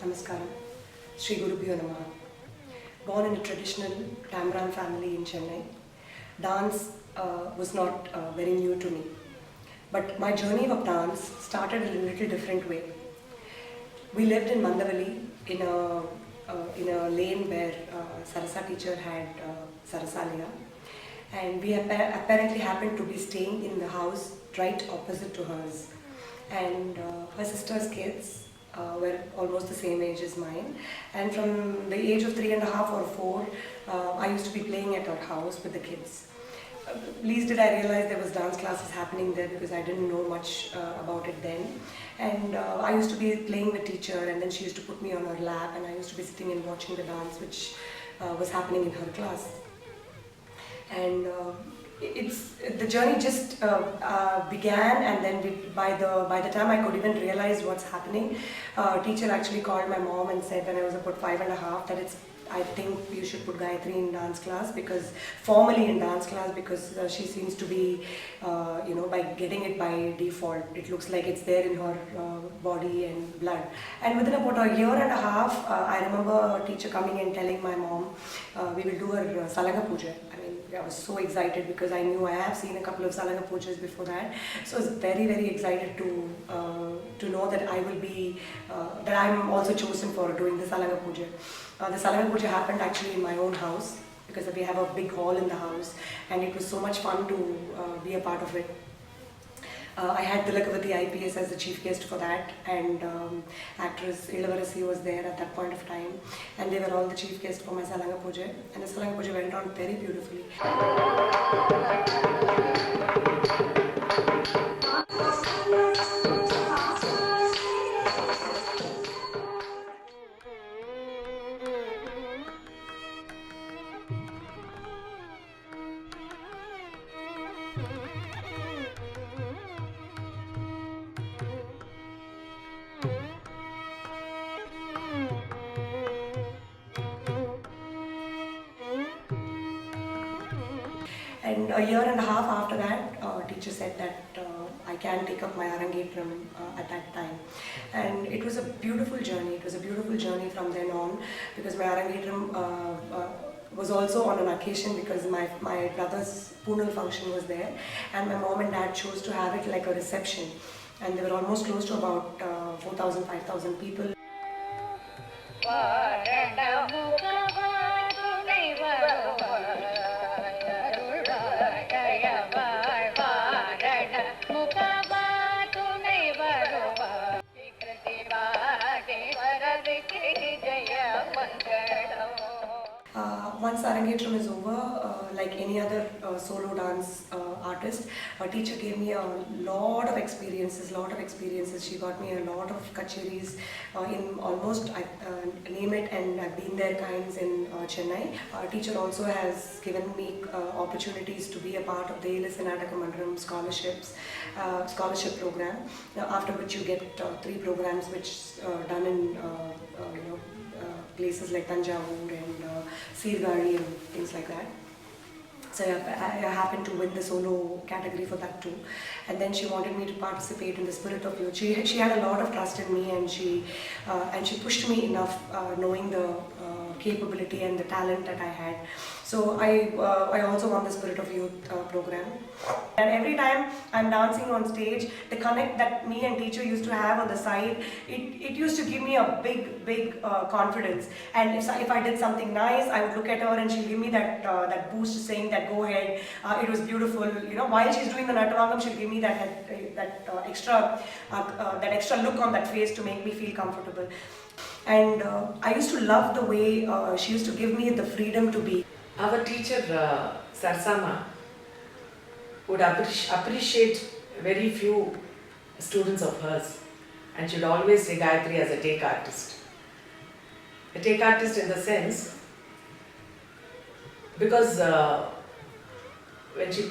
Namaskaram. Sri Gurubhyo Namaha. Born in a traditional Tamram family in Chennai, dance was not very new to me. But my journey of dance started in a little different way. We lived in Mandavalli in a lane where Sarasa teacher had Sarasalaya, and we apparently happened to be staying in the house right opposite to hers. And her sister's kids were almost the same age as mine, and from the age of 3.5 or 4, I used to be playing at her house with the kids. Least did I realize there was dance classes happening there, because I didn't know much about it then. And I used to be playing with teacher, and then she used to put me on her lap, and I used to be sitting and watching the dance which was happening in her class. And the journey just began, and then by the time I could even realize what's happening, teacher actually called my mom and said, when I was about 5.5, that I think you should put Gayatri in dance class, because formally in dance class, because she seems to be, by getting it by default, it looks like it's there in her body and blood. And within about 1.5 years, I remember a teacher coming and telling my mom, we will do her Salanga Puja. I was so excited, because I knew I have seen a couple of Salanga Pujas before that. So I was very, very excited to know that I will be, that I'm also chosen for doing the Salanga Puja. The Salanga Puja happened actually in my own house, because we have a big hall in the house, and it was so much fun to be a part of it. I had Tilakavati IPS as the chief guest for that, and actress Ilavarasi was there at that point of time, and they were all the chief guests for my Salanga Puja, and the Salanga Puja went on very beautifully. And 1.5 years after that, teacher said that I can take up my Arangetram at that time. And it was a beautiful journey. It was a beautiful journey from then on, because my Arangetram was also on an occasion, because my brother's Poonal function was there, and my mom and dad chose to have it like a reception. And they were almost close to about 4,000, 5,000 people. Once Arangetram is over, like any other solo dance artist, a teacher gave me a lot of experiences. She got me a lot of kacheris in almost, name it, and I've been there kinds in Chennai. Our teacher also has given me opportunities to be a part of the Elisa Nataka Mandaram scholarship program, after which you get 3 programs which done in places like Tanjavur and Sirgari and things like that. So I happened to win the solo category for that too. And then she wanted me to participate in the Spirit of Youth. She had a lot of trust in me, and she pushed me enough, knowing the capability and the talent that I had. So I also won the Spirit of Youth program. And every time I'm dancing on stage, the connect that me and teacher used to have on the side, it used to give me a big confidence. And if I did something nice, I would look at her and she'll give me that boost, saying that go ahead, it was beautiful. While she's doing the Natarangam, she'll give me that extra look on that face to make me feel comfortable. And I used to love the way she used to give me the freedom to be. Our teacher, Sarsama, would appreciate very few students of hers, and she would always say Gayatri as a take artist. A take artist in the sense, because when she,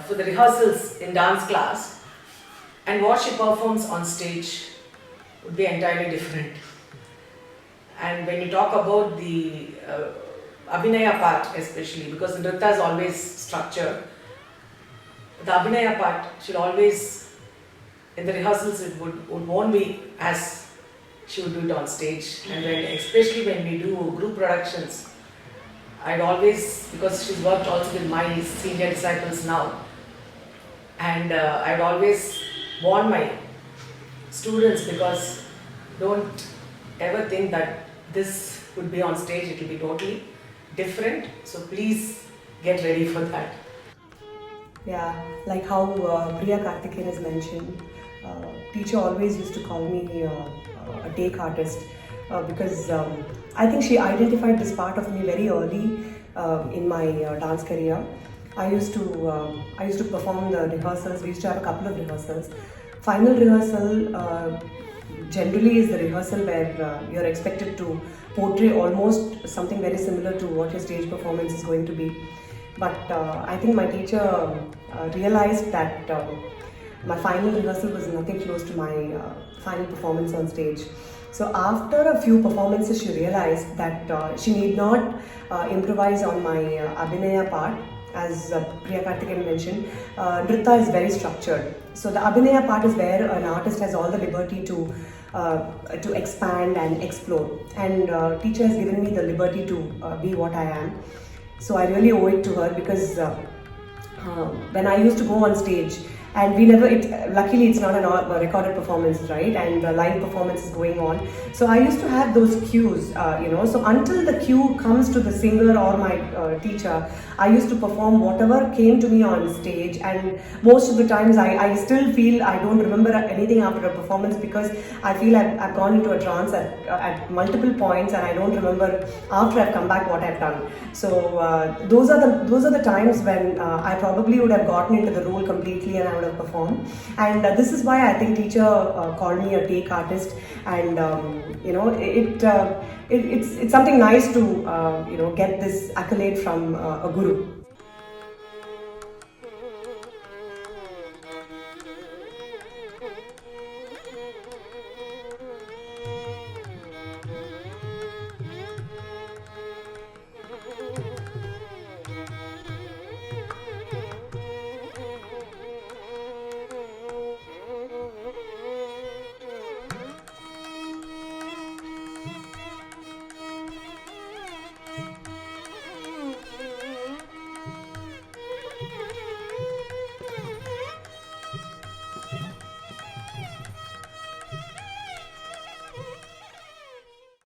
for the rehearsals in dance class, and what she performs on stage would be entirely different. And when you talk about the Abhinaya part especially, because the Nritya is always structured, the Abhinaya part, she'll always, in the rehearsals it won't be as she would do it on stage. And when, especially when we do group productions, I'd always, because she's worked also with my senior disciples now, and I'd always warn my students, because don't ever think that this would be on stage, it will be totally different. So please get ready for that. Yeah, like how Priya Karthikeyan has mentioned, teacher always used to call me a take artist because I think she identified this part of me very early in my dance career. I used to perform the rehearsals. We used to have a couple of rehearsals. Final rehearsal generally is the rehearsal where you're expected to portray almost something very similar to what your stage performance is going to be. But I think my teacher realized that my final rehearsal was nothing close to my final performance on stage. So after a few performances, she realized that she need not improvise on my Abhinaya part. As Priya Karthikeyan mentioned, Nritta is very structured. So the Abhinaya part is where an artist has all the liberty to expand and explore. And teacher has given me the liberty to be what I am. So I really owe it to her, because when I used to go on stage, and we never, luckily it's not a recorded performance, right? And the live performance is going on. So I used to have those cues, so until the cue comes to the singer or my teacher, I used to perform whatever came to me on stage. And most of the times I still feel I don't remember anything after a performance, because I feel I've gone into a trance at multiple points, and I don't remember after I've come back what I've done. So those are the times when I probably would have gotten into the role completely and I would have performed. And this is why I think teacher called me a take artist. And it's something nice to get this accolade from a guru.